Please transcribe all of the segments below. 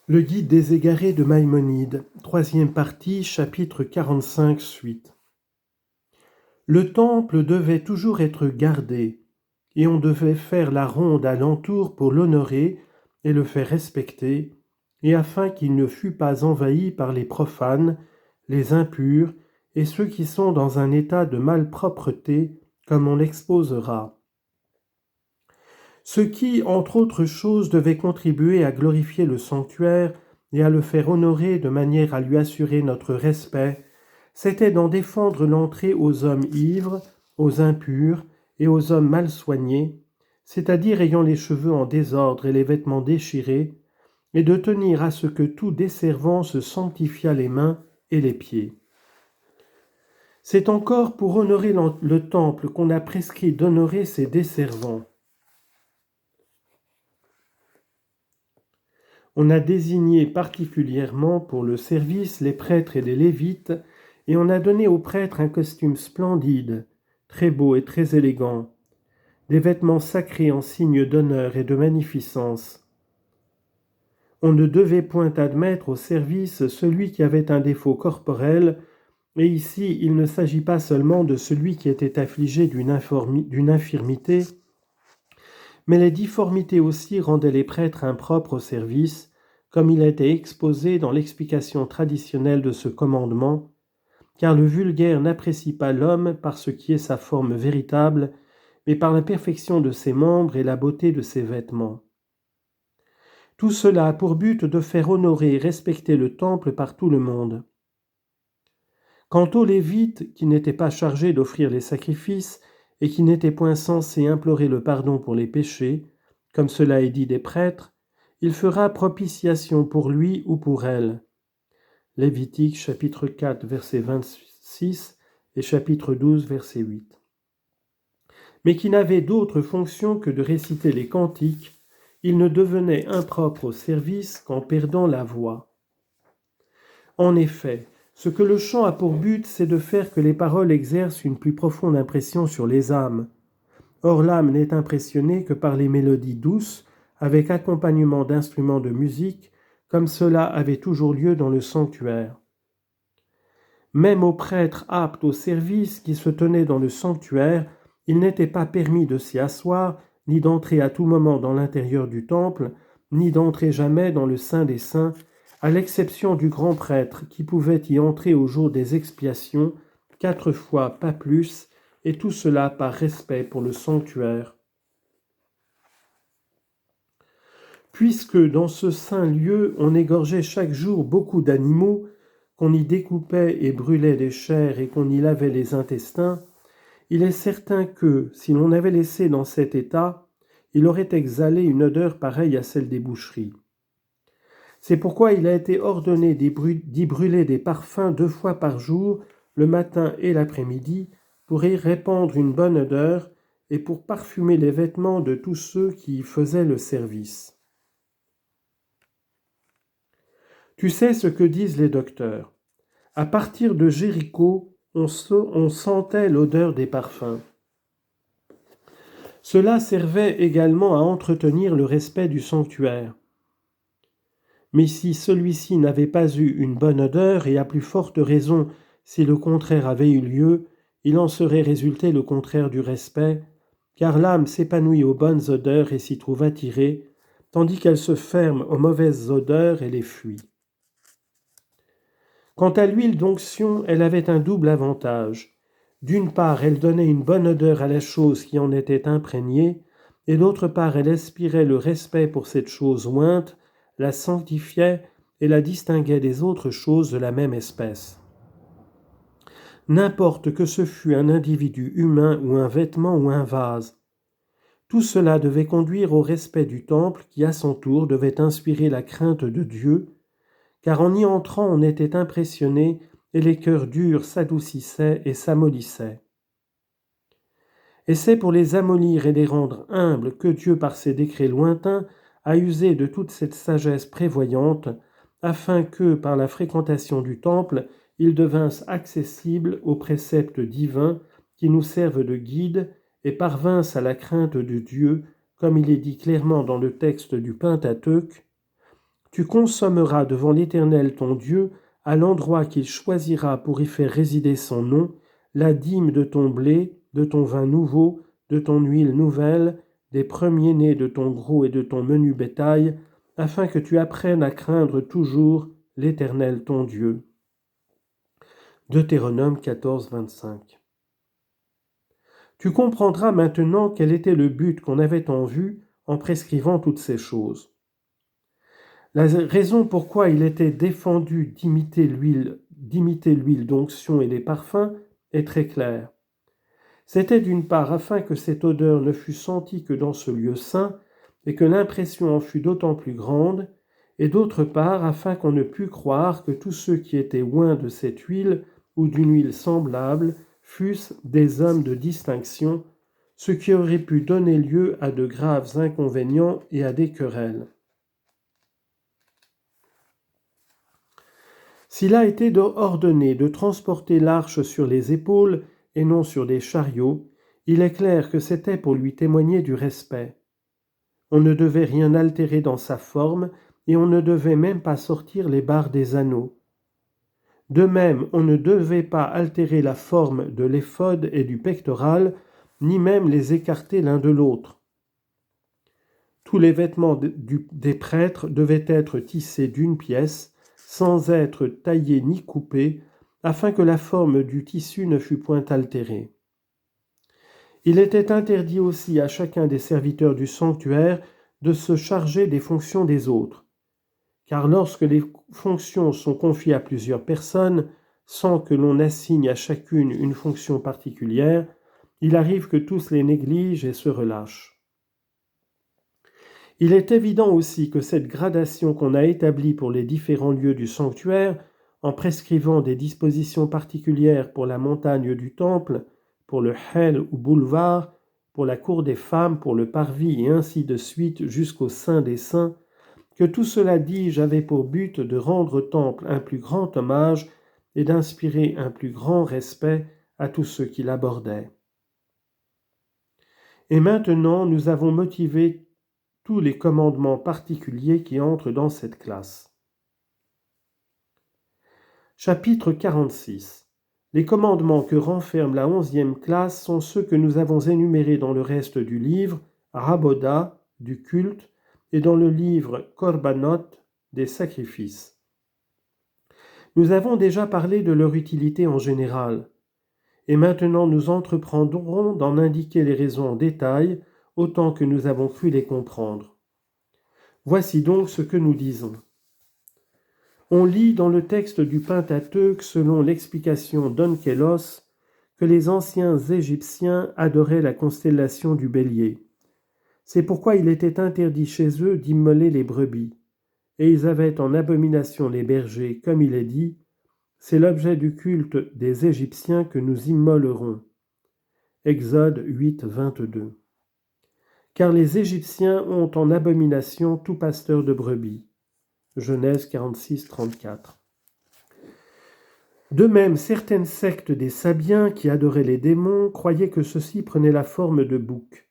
Le guide des égarés de Maïmonide, troisième partie, chapitre 45, suite. Le temple devait toujours être gardé, et on devait faire la ronde alentour pour l'honorer et le faire respecter, et afin qu'il ne fût pas envahi par les profanes, les impurs, et ceux qui sont dans un état de malpropreté, comme on l'exposera. Ce qui, entre autres choses, devait contribuer à glorifier le sanctuaire et à le faire honorer de manière à lui assurer notre respect, c'était d'en défendre l'entrée aux hommes ivres, aux impurs et aux hommes mal soignés, c'est-à-dire ayant les cheveux en désordre et les vêtements déchirés, et de tenir à ce que tout desservant se sanctifiât les mains et les pieds. C'est encore pour honorer le temple qu'on a prescrit d'honorer ses desservants. On a désigné particulièrement pour le service les prêtres et les lévites, et on a donné aux prêtres un costume splendide, très beau et très élégant, des vêtements sacrés en signe d'honneur et de magnificence. On ne devait point admettre au service celui qui avait un défaut corporel, et ici il ne s'agit pas seulement de celui qui était affligé d'une infirmité, mais les difformités aussi rendaient les prêtres impropres au service, comme il a été exposé dans l'explication traditionnelle de ce commandement, car le vulgaire n'apprécie pas l'homme par ce qui est sa forme véritable, mais par la perfection de ses membres et la beauté de ses vêtements. Tout cela a pour but de faire honorer et respecter le temple par tout le monde. Quant aux Lévites, qui n'étaient pas chargés d'offrir les sacrifices et qui n'étaient point censés implorer le pardon pour les péchés, comme cela est dit des prêtres, il fera propitiation pour lui ou pour elle. Lévitique chapitre 4 verset 26 et chapitre 12 verset 8. Mais qui n'avait d'autre fonction que de réciter les cantiques, il ne devenait impropre au service qu'en perdant la voix. En effet, ce que le chant a pour but, c'est de faire que les paroles exercent une plus profonde impression sur les âmes. Or l'âme n'est impressionnée que par les mélodies douces, avec accompagnement d'instruments de musique, comme cela avait toujours lieu dans le sanctuaire. Même aux prêtres aptes au service qui se tenaient dans le sanctuaire, il n'était pas permis de s'y asseoir, ni d'entrer à tout moment dans l'intérieur du temple, ni d'entrer jamais dans le Saint des Saints, à l'exception du grand prêtre qui pouvait y entrer au jour des expiations, 4 fois, pas plus, et tout cela par respect pour le sanctuaire. Puisque dans ce saint lieu on égorgeait chaque jour beaucoup d'animaux, qu'on y découpait et brûlait des chairs et qu'on y lavait les intestins, il est certain que, si l'on avait laissé dans cet état, il aurait exhalé une odeur pareille à celle des boucheries. C'est pourquoi il a été ordonné d'y brûler des parfums 2 fois par jour, le matin et l'après-midi, pour y répandre une bonne odeur et pour parfumer les vêtements de tous ceux qui y faisaient le service. Tu sais ce que disent les docteurs. À partir de Jéricho, on sentait l'odeur des parfums. Cela servait également à entretenir le respect du sanctuaire. Mais si celui-ci n'avait pas eu une bonne odeur, et à plus forte raison si le contraire avait eu lieu, il en serait résulté le contraire du respect, car l'âme s'épanouit aux bonnes odeurs et s'y trouve attirée, tandis qu'elle se ferme aux mauvaises odeurs et les fuit. Quant à l'huile d'onction, elle avait un double avantage. D'une part, elle donnait une bonne odeur à la chose qui en était imprégnée, et d'autre part, elle inspirait le respect pour cette chose ointe, la sanctifiait et la distinguait des autres choses de la même espèce. N'importe que ce fût un individu humain ou un vêtement ou un vase, tout cela devait conduire au respect du temple qui, à son tour, devait inspirer la crainte de Dieu, car en y entrant on était impressionné et les cœurs durs s'adoucissaient et s'amollissaient. Et c'est pour les amollir et les rendre humbles que Dieu, par ses décrets lointains, a usé de toute cette sagesse prévoyante, afin que, par la fréquentation du temple, ils devinssent accessibles aux préceptes divins qui nous servent de guide et parvinssent à la crainte de Dieu, comme il est dit clairement dans le texte du Pentateuque. Tu consommeras devant l'Éternel ton Dieu, à l'endroit qu'il choisira pour y faire résider son nom, la dîme de ton blé, de ton vin nouveau, de ton huile nouvelle, des premiers-nés de ton gros et de ton menu bétail, afin que tu apprennes à craindre toujours l'Éternel ton Dieu. Deutéronome 14, 25. Tu comprendras maintenant quel était le but qu'on avait en vue en prescrivant toutes ces choses. La raison pourquoi il était défendu d'imiter l'huile d'onction et les parfums est très claire. C'était d'une part afin que cette odeur ne fût sentie que dans ce lieu saint et que l'impression en fût d'autant plus grande, et d'autre part afin qu'on ne pût croire que tous ceux qui étaient oints de cette huile ou d'une huile semblable fussent des hommes de distinction, ce qui aurait pu donner lieu à de graves inconvénients et à des querelles. S'il a été ordonné de transporter l'arche sur les épaules et non sur des chariots, il est clair que c'était pour lui témoigner du respect. On ne devait rien altérer dans sa forme et on ne devait même pas sortir les barres des anneaux. De même, on ne devait pas altérer la forme de l'éphod et du pectoral, ni même les écarter l'un de l'autre. Tous les vêtements des prêtres devaient être tissés d'une pièce, sans être taillés ni coupés, afin que la forme du tissu ne fût point altérée. Il était interdit aussi à chacun des serviteurs du sanctuaire de se charger des fonctions des autres, car lorsque les fonctions sont confiées à plusieurs personnes, sans que l'on assigne à chacune une fonction particulière, il arrive que tous les négligent et se relâchent. Il est évident aussi que cette gradation qu'on a établie pour les différents lieux du sanctuaire, en prescrivant des dispositions particulières pour la montagne du temple, pour le hel ou boulevard, pour la cour des femmes, pour le parvis et ainsi de suite jusqu'au sein des saints, que tout cela, dis-je, avait pour but de rendre au temple un plus grand hommage et d'inspirer un plus grand respect à tous ceux qui l'abordaient. Et maintenant, nous avons motivé tous les commandements particuliers qui entrent dans cette classe. Chapitre 46. Les commandements que renferme la 11e classe sont ceux que nous avons énumérés dans le reste du livre, Raboda, du culte, et dans le livre Korbanot, des sacrifices. Nous avons déjà parlé de leur utilité en général, et maintenant nous entreprendrons d'en indiquer les raisons en détail, autant que nous avons cru les comprendre. Voici donc ce que nous disons. On lit dans le texte du Pentateuque, selon l'explication d'Onkelos, que les anciens Égyptiens adoraient la constellation du Bélier. C'est pourquoi il était interdit chez eux d'immoler les brebis, et ils avaient en abomination les bergers, comme il est dit, « C'est l'objet du culte des Égyptiens que nous immolerons. » Exode 8, 22. Car les Égyptiens ont en abomination tout pasteur de brebis. Genèse 46, 34. De même, certaines sectes des Sabiens qui adoraient les démons croyaient que ceux-ci prenaient la forme de boucs.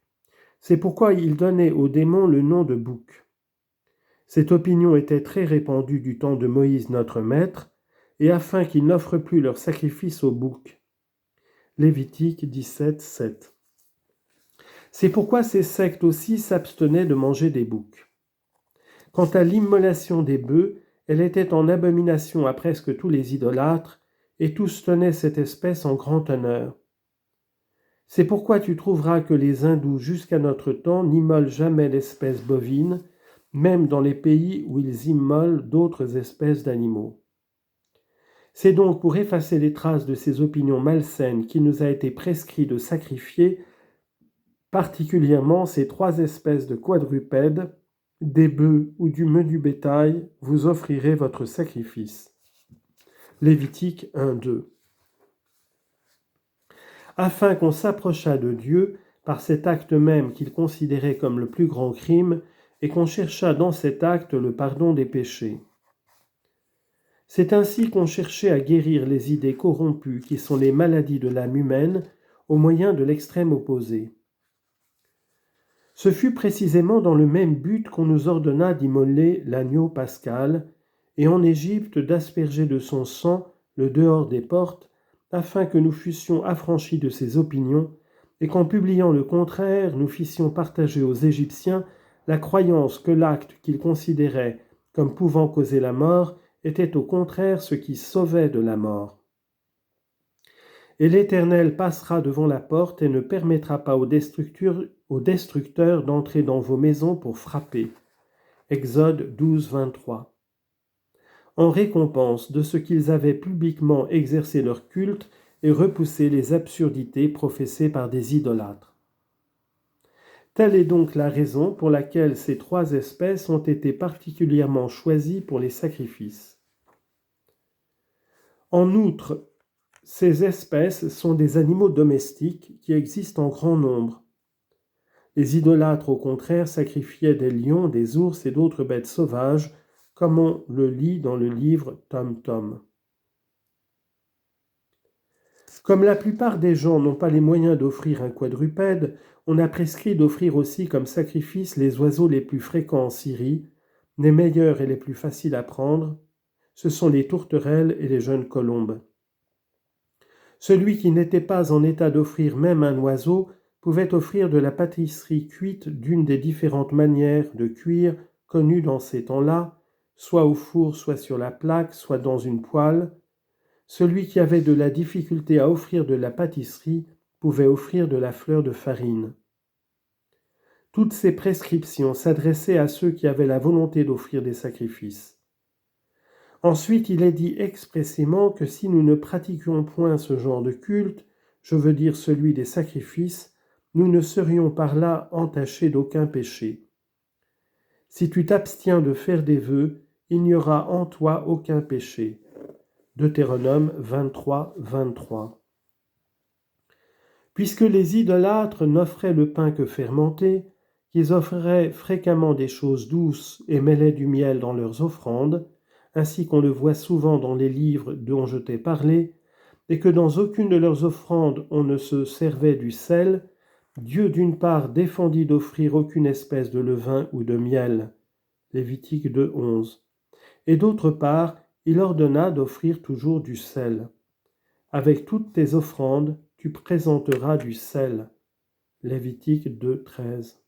C'est pourquoi ils donnaient aux démons le nom de boucs. Cette opinion était très répandue du temps de Moïse notre maître, et afin qu'ils n'offrent plus leur sacrifice aux boucs. Lévitique 17, 7. C'est pourquoi ces sectes aussi s'abstenaient de manger des boucs. Quant à l'immolation des bœufs, elle était en abomination à presque tous les idolâtres, et tous tenaient cette espèce en grand honneur. C'est pourquoi tu trouveras que les hindous jusqu'à notre temps n'immolent jamais l'espèce bovine, même dans les pays où ils immolent d'autres espèces d'animaux. C'est donc pour effacer les traces de ces opinions malsaines qu'il nous a été prescrit de sacrifier particulièrement ces 3 espèces de quadrupèdes, des bœufs ou du menu bétail, vous offrirez votre sacrifice. Lévitique 1, 2. Afin qu'on s'approchât de Dieu par cet acte même qu'il considérait comme le plus grand crime, et qu'on cherchât dans cet acte le pardon des péchés. C'est ainsi qu'on cherchait à guérir les idées corrompues qui sont les maladies de l'âme humaine au moyen de l'extrême opposé. Ce fut précisément dans le même but qu'on nous ordonna d'immoler l'agneau pascal, et en Égypte d'asperger de son sang le dehors des portes, afin que nous fussions affranchis de ses opinions, et qu'en publiant le contraire, nous fissions partager aux Égyptiens la croyance que l'acte qu'ils considéraient comme pouvant causer la mort était au contraire ce qui sauvait de la mort. Et l'Éternel passera devant la porte et ne permettra pas aux destructeurs d'entrer dans vos maisons pour frapper. Exode 12, 23. En récompense de ce qu'ils avaient publiquement exercé leur culte et repoussé les absurdités professées par des idolâtres. Telle est donc la raison pour laquelle ces 3 espèces ont été particulièrement choisies pour les sacrifices. En outre, ces espèces sont des animaux domestiques qui existent en grand nombre. Les idolâtres, au contraire, sacrifiaient des lions, des ours et d'autres bêtes sauvages, comme on le lit dans le livre Tom Tom. Comme la plupart des gens n'ont pas les moyens d'offrir un quadrupède, on a prescrit d'offrir aussi comme sacrifice les oiseaux les plus fréquents en Syrie, les meilleurs et les plus faciles à prendre, ce sont les tourterelles et les jeunes colombes. Celui qui n'était pas en état d'offrir même un oiseau pouvait offrir de la pâtisserie cuite d'une des différentes manières de cuire connues dans ces temps-là, soit au four, soit sur la plaque, soit dans une poêle. Celui qui avait de la difficulté à offrir de la pâtisserie pouvait offrir de la fleur de farine. Toutes ces prescriptions s'adressaient à ceux qui avaient la volonté d'offrir des sacrifices. Ensuite, il est dit expressément que si nous ne pratiquions point ce genre de culte, je veux dire celui des sacrifices, nous ne serions par là entachés d'aucun péché. Si tu t'abstiens de faire des vœux, il n'y aura en toi aucun péché. Deutéronome 23, 23. Puisque les idolâtres n'offraient le pain que fermenté, qu'ils offraient fréquemment des choses douces et mêlaient du miel dans leurs offrandes, ainsi qu'on le voit souvent dans les livres dont je t'ai parlé, et que dans aucune de leurs offrandes on ne se servait du sel, Dieu d'une part défendit d'offrir aucune espèce de levain ou de miel, Lévitique 2, 11, et d'autre part, il ordonna d'offrir toujours du sel. Avec toutes tes offrandes, tu présenteras du sel, Lévitique 2, 13.